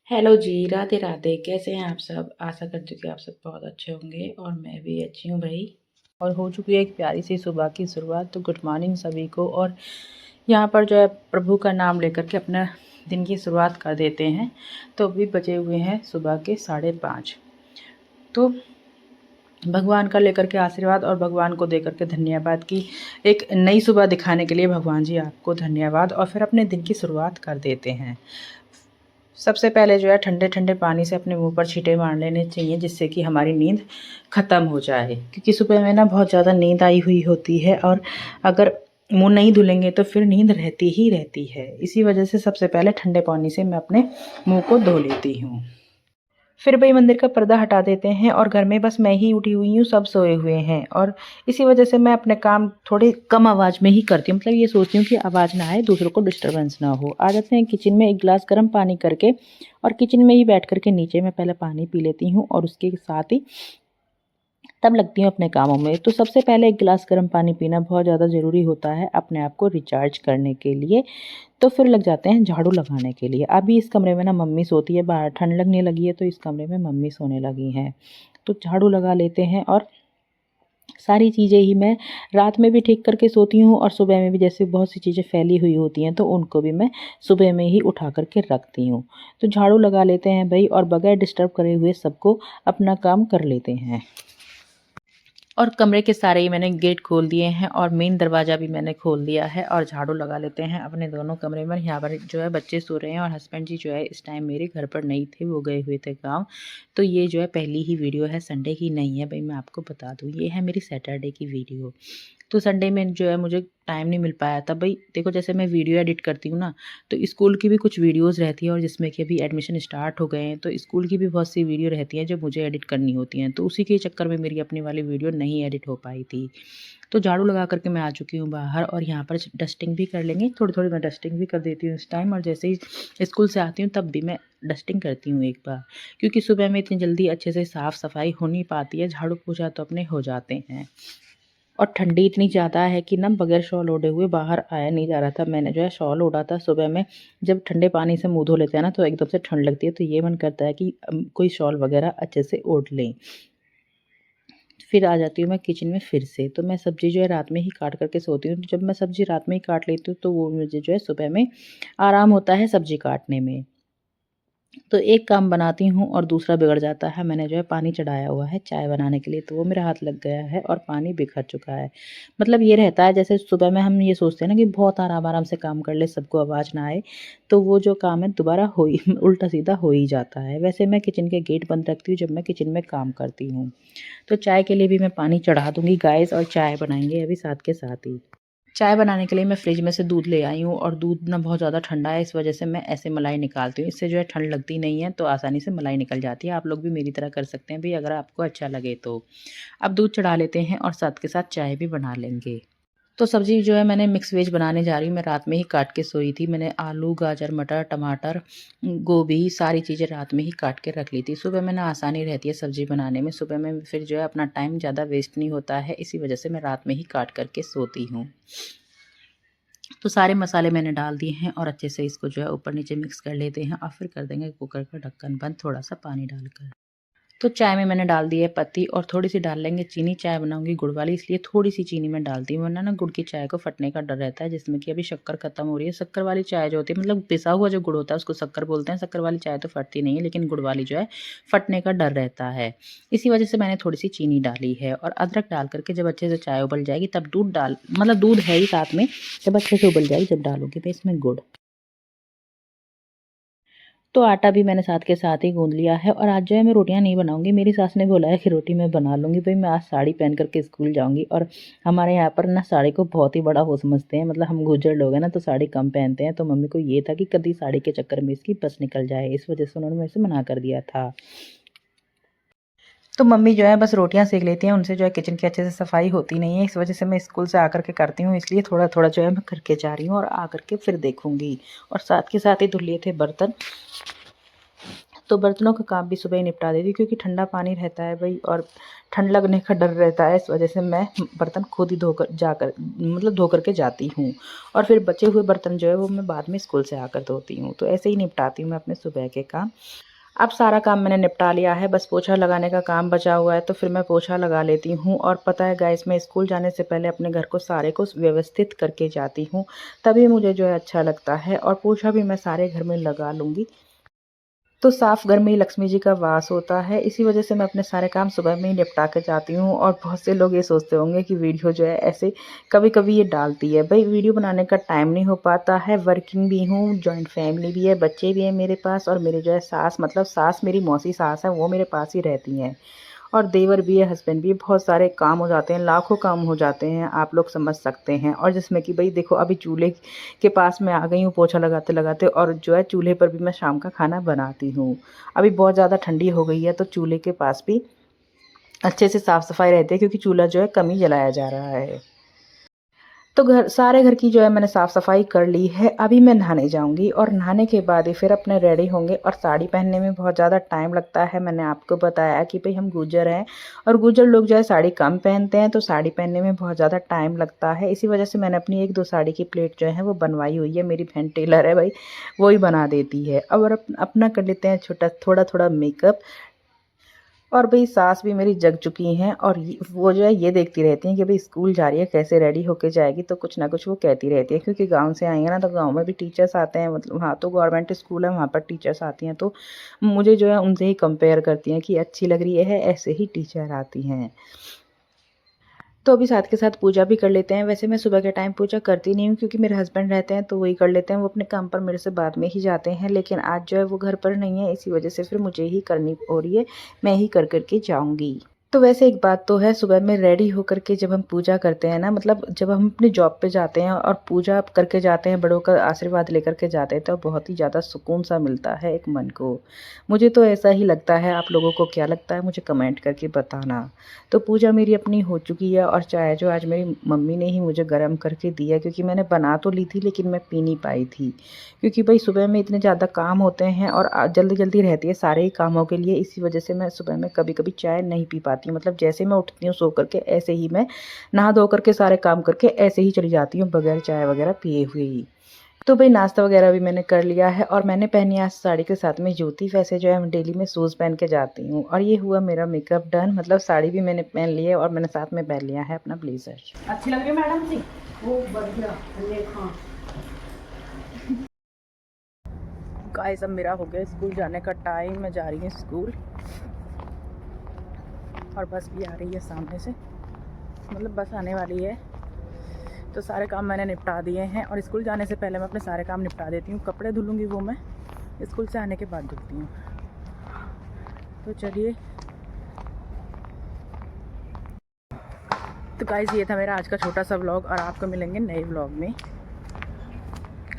Hello जी, राधे राधे। कैसे हैं आप सब? आशा करती हूँ कि आप सब बहुत अच्छे होंगे और मैं भी अच्छी हूँ भाई। और हो चुकी है एक प्यारी सी सुबह की शुरुआत। तो गुड मॉर्निंग सभी को। और यहाँ पर जो है प्रभु का नाम लेकर के अपना दिन की शुरुआत कर देते हैं। तो अभी बजे हुए हैं सुबह के 5:30। तो भगवान का लेकर के आशीर्वाद और भगवान को देकर के धन्यवाद कि एक नई सुबह दिखाने के लिए भगवान जी आपको धन्यवाद। और फिर अपने दिन की शुरुआत कर देते हैं। सबसे पहले जो है ठंडे ठंडे पानी से अपने मुंह पर छींटे मार लेने चाहिए, जिससे कि हमारी नींद ख़त्म हो जाए। क्योंकि सुबह में ना बहुत ज़्यादा नींद आई हुई होती है और अगर मुंह नहीं धुलेंगे तो फिर नींद रहती ही रहती है। इसी वजह से सबसे पहले ठंडे पानी से मैं अपने मुंह को धो लेती हूँ। फिर भाई मंदिर का पर्दा हटा देते हैं और घर में बस मैं ही उठी हुई हूँ, सब सोए हुए हैं। और इसी वजह से मैं अपने काम थोड़ी कम आवाज़ में ही करती हूँ। मतलब ये सोचती हूँ कि आवाज़ ना आए, दूसरों को डिस्टर्बेंस ना हो। आ जाते हैं किचन में, एक गिलास गर्म पानी करके और किचन में ही बैठ करके नीचे मैं पहले पानी पी लेती हूँ और उसके साथ ही तब लगती हूँ अपने कामों में। तो सबसे पहले एक गिलास गर्म पानी पीना बहुत ज़्यादा ज़रूरी होता है अपने आप को रिचार्ज करने के लिए। तो फिर लग जाते हैं झाड़ू लगाने के लिए। अभी इस कमरे में ना मम्मी सोती है, बाहर ठंड लगने लगी है तो इस कमरे में मम्मी सोने लगी हैं। तो झाड़ू लगा लेते हैं और सारी चीज़ें ही मैं रात में भी ठीक करके सोती हूँ और सुबह में भी, जैसे बहुत सी चीज़ें फैली हुई होती हैं तो उनको भी मैं सुबह में ही उठा करके रखती हूँ। तो झाड़ू लगा लेते हैं भाई और बगैर डिस्टर्ब करे हुए सबको अपना काम कर लेते हैं। और कमरे के सारे ही मैंने गेट खोल दिए हैं और मेन दरवाज़ा भी मैंने खोल दिया है और झाड़ू लगा लेते हैं अपने दोनों कमरे में। यहाँ पर जो है बच्चे सो रहे हैं और हस्बैंड जी जो है इस टाइम मेरे घर पर नहीं थे, वो गए हुए थे गाँव। तो ये जो है पहली ही वीडियो है, संडे की नहीं है भाई, मैं आपको बता दूँ। ये है मेरी सैटरडे की वीडियो। तो संडे में जो है मुझे टाइम नहीं मिल पाया था भाई। देखो जैसे मैं वीडियो एडिट करती हूँ ना, तो स्कूल की भी कुछ वीडियोज़ रहती है और जिसमें कि अभी एडमिशन स्टार्ट हो गए हैं तो स्कूल की भी बहुत सी वीडियो रहती हैं जो मुझे एडिट करनी होती हैं। तो उसी के चक्कर में मेरी अपनी वाली वीडियो नहीं एडिट हो पाई थी। तो झाड़ू लगा करके मैं आ चुकी हूँ बाहर और यहाँ पर डस्टिंग भी कर लेंगे। थोड़ी थोड़ी मैं डस्टिंग भी कर देती हूँ इस टाइम। और जैसे ही स्कूल से आती हूँ तब भी मैं डस्टिंग करती हूँ एक बार, क्योंकि सुबह में इतनी जल्दी अच्छे से साफ़ सफाई हो नहीं पाती है। झाड़ू पोछा तो अपने हो जाते हैं। और ठंडी इतनी ज़्यादा है कि ना बगैर शॉल ओढ़े हुए बाहर आया नहीं जा रहा था। मैंने जो है शॉल ओढ़ा था सुबह में। जब ठंडे पानी से मुँह धो लेते हैं ना तो एकदम से ठंड लगती है, तो ये मन करता है कि कोई शॉल वगैरह अच्छे से ओढ़ लें। फिर आ जाती हूँ मैं किचन में फिर से। तो मैं सब्ज़ी जो है रात में ही काट करके सोती हूँ। जब मैं सब्ज़ी रात में ही काट लेती हूँ तो वो मुझे जो है सुबह में आराम होता है सब्ज़ी काटने में। तो एक काम बनाती हूँ और दूसरा बिगड़ जाता है। मैंने जो है पानी चढ़ाया हुआ है चाय बनाने के लिए, तो वो मेरा हाथ लग गया है और पानी बिखर चुका है। मतलब ये रहता है जैसे सुबह में हम ये सोचते हैं ना कि बहुत आराम-आराम से काम कर ले, सबको आवाज़ ना आए, तो वो जो काम है दोबारा हो ही उल्टा-सीधा हो ही जाता है। वैसे मैं किचन के गेट बंद रखती हूँ जब मैं किचन में काम करती हूँ। तो चाय के लिए भी मैं पानी चढ़ा दूँगी गाइस, और चाय बनाएँगे अभी साथ के साथ ही। चाय बनाने के लिए मैं फ्रिज में से दूध ले आई हूँ और दूध ना बहुत ज़्यादा ठंडा है, इस वजह से मैं ऐसे मलाई निकालती हूँ। इससे जो है ठंड लगती नहीं है तो आसानी से मलाई निकल जाती है। आप लोग भी मेरी तरह कर सकते हैं भई, अगर आपको अच्छा लगे तो। अब दूध चढ़ा लेते हैं और साथ के साथ चाय भी बना लेंगे। तो सब्ज़ी जो है मैंने मिक्स वेज बनाने जा रही हूँ। मैं रात में ही काट के सोई थी। मैंने आलू, गाजर, मटर, टमाटर, गोभी सारी चीज़ें रात में ही काट के रख ली थी। सुबह में ना आसानी रहती है सब्ज़ी बनाने में। सुबह में फिर जो है अपना टाइम ज़्यादा वेस्ट नहीं होता है, इसी वजह से मैं रात में ही काट कर के सोती हूँ। तो सारे मसाले मैंने डाल दिए हैं और अच्छे से इसको जो है ऊपर नीचे मिक्स कर लेते हैं और फिर कर देंगे कुकर का ढक्कन बंद थोड़ा सा पानी डालकर। तो चाय में मैंने डाल दी है पत्ती और थोड़ी-सी डाल लेंगे चीनी। चाय बनाऊँगी गुड़ वाली, इसलिए थोड़ी-सी चीनी मैं डालती हूँ, वरना ना गुड़ की चाय को फटने का डर रहता है, जिसमें कि अभी शक्कर खत्म हो रही है। शक्कर वाली चाय जो होती है, मतलब पिसा हुआ जो गुड़ होता है उसको शक्कर बोलते हैं। शक्कर वाली चाय तो फटती नहीं है, लेकिन गुड़ वाली जो है फटने का डर रहता है। इसी वजह से मैंने थोड़ी-सी चीनी डाली है और अदरक डाल कर के जब अच्छे से चाय उबल जाएगी तब मतलब दूध है ही साथ में, जब अच्छे से उबल जाएगी जब डालूँगी मैं इसमें गुड़। तो आटा भी मैंने साथ के साथ ही गूँध लिया है और आज जो है मैं रोटियाँ नहीं बनाऊँगी। मेरी सास ने बोला है कि रोटी मैं बना लूँगी। भई मैं आज साड़ी पहन कर के स्कूल जाऊँगी और हमारे यहाँ पर ना साड़ी को बहुत ही बड़ा वो समझते हैं। मतलब हम गुर्जर लोग हैं ना तो साड़ी कम पहनते हैं। तो मम्मी को ये था कि कभी साड़ी के चक्कर में इसकी बस निकल जाए, इस वज़ह से उन्होंने मेरे से मना कर दिया था। तो मम्मी जो है बस रोटियाँ सेंक लेती हैं, उनसे जो है किचन की अच्छे से सफाई होती नहीं है। इस वजह से मैं स्कूल से आकर के करती हूँ, इसलिए थोड़ा-थोड़ा जो है मैं करके जा रही हूँ और आकर के फिर देखूँगी। और साथ के साथ ही धुल लिए थे बर्तन। तो बर्तनों का काम भी सुबह ही निपटा देती हूँ, क्योंकि ठंडा पानी रहता है भाई और ठंड लगने का डर रहता है। इस वजह से मैं बर्तन खुद ही धो कर के जाती हूँ, और फिर बचे हुए बर्तन जो है वो मैं बाद में स्कूल से आकर धोती हूँ। तो ऐसे ही निपटाती हूँ मैं अपने सुबह के काम। अब सारा काम मैंने निपटा लिया है, बस पोछा लगाने का काम बचा हुआ है, तो फिर मैं पोछा लगा लेती हूँ। और पता है गाइस, मैं स्कूल जाने से पहले अपने घर को सारे को व्यवस्थित करके जाती हूँ, तभी मुझे जो है अच्छा लगता है। और पोछा भी मैं सारे घर में लगा लूँगी, तो साफ घर में ही लक्ष्मी जी का वास होता है। इसी वजह से मैं अपने सारे काम सुबह में ही निपटा के जाती हूँ। और बहुत से लोग ये सोचते होंगे कि वीडियो जो है ऐसे कभी कभी ये डालती है। भाई वीडियो बनाने का टाइम नहीं हो पाता है, वर्किंग भी हूँ, जॉइंट फैमिली भी है, बच्चे भी हैं मेरे पास, और मेरे जो है सास, मतलब सास मेरी मौसी सास है, वो मेरे पास ही रहती हैं, और देवर भी है, हस्बैंड भी है। बहुत सारे काम हो जाते हैं, लाखों काम हो जाते हैं, आप लोग समझ सकते हैं। और जिसमें कि भाई देखो, अभी चूल्हे के पास मैं आ गई हूँ पोछा लगाते लगाते, और जो है चूल्हे पर भी मैं शाम का खाना बनाती हूँ। अभी बहुत ज़्यादा ठंडी हो गई है, तो चूल्हे के पास भी अच्छे से साफ़ सफाई रहती है, क्योंकि चूल्हा जो है कम ही जलाया जा रहा है। तो सारे घर की जो है मैंने साफ़ सफाई कर ली है। अभी मैं नहाने जाऊंगी, और नहाने के बाद ही फिर अपने रेडी होंगे। और साड़ी पहनने में बहुत ज़्यादा टाइम लगता है। मैंने आपको बताया कि भाई हम गुर्जर हैं, और गुर्जर लोग जो है साड़ी कम पहनते हैं, तो साड़ी पहनने में बहुत ज़्यादा टाइम लगता है। इसी वजह से मैंने अपनी 1-2 साड़ी की प्लेट जो है वो बनवाई हुई है। मेरी बहन टेलर है भाई, वो ही बना देती है। और अपना कर लेते हैं छोटा थोड़ा थोड़ा मेकअप। और भई सास भी मेरी जग चुकी हैं, और वो जो है ये देखती रहती हैं कि भई स्कूल जा रही है, कैसे रेडी होके जाएगी, तो कुछ ना कुछ वो कहती रहती है। क्योंकि गाँव से आई है ना, तो गाँव में भी टीचर्स आते हैं, मतलब वहाँ तो गवर्नमेंट स्कूल है, वहाँ पर टीचर्स आती हैं, तो मुझे जो है उनसे ही कंपेयर करती हैं कि अच्छी लग रही है, ऐसे ही टीचर आती हैं। तो अभी साथ के साथ पूजा भी कर लेते हैं। वैसे मैं सुबह के टाइम पूजा करती नहीं हूँ, क्योंकि मेरे हस्बैंड रहते हैं, तो वही कर लेते हैं। वो अपने काम पर मेरे से बाद में ही जाते हैं, लेकिन आज जो है वो घर पर नहीं है, इसी वजह से फिर मुझे ही करनी हो रही है। मैं ही कर के जाऊँगी। तो वैसे एक बात तो है, सुबह में रेडी होकर के जब हम पूजा करते हैं ना, मतलब जब हम अपनी जॉब पे जाते हैं और पूजा करके जाते हैं, बड़ों का आशीर्वाद लेकर के जाते हैं, तो बहुत ही ज़्यादा सुकून सा मिलता है एक मन को। मुझे तो ऐसा ही लगता है, आप लोगों को क्या लगता है मुझे कमेंट करके बताना। तो पूजा मेरी अपनी हो चुकी है, और चाय जो आज मेरी मम्मी ने ही मुझे गर्म करके दिया, क्योंकि मैंने बना तो ली थी, लेकिन मैं पी नहीं पाई थी। क्योंकि भाई सुबह में इतने ज़्यादा काम होते हैं, और जल्दी जल्दी रहती है सारे ही कामों के लिए, इसी वजह से मैं सुबह में कभी कभी चाय नहीं पी पाती हूँ। मतलब जैसे मैं उठती हूँ सो करके, ऐसे ही मैं नहा धो करके सारे काम करके ऐसे ही चली जाती हूँ, बगैर चाय वगैरह पिए हुए ही। तो भाई नाश्ता वगैरह भी मैंने कर लिया है, और मैंने पहनी आज साड़ी के साथ में जूती। वैसे जो है मैं डेली में शूज़ पहन के जाती हूँ। और ये हुआ मेरा मेकअप डन, मतलब साड़ी भी मैंने पहन ली है, और मैंने साथ में पहन लिया है अपना ब्लेजर। अच्छी लग रही है मैडम जी, वो बढ़िया। हाँ गाइस, अब मेरा हो गया स्कूल जाने का टाइम, मैं जा रही हूँ स्कूल, और बस भी आ रही है सामने से, मतलब बस आने वाली है। तो सारे काम मैंने निपटा दिए हैं, और स्कूल जाने से पहले मैं अपने सारे काम निपटा देती हूँ। कपड़े धुलूँगी वो मैं स्कूल से आने के बाद धुलती हूँ। तो चलिए, तो गाइस ये था मेरा आज का छोटा सा व्लॉग, और आपको मिलेंगे नए व्लॉग में।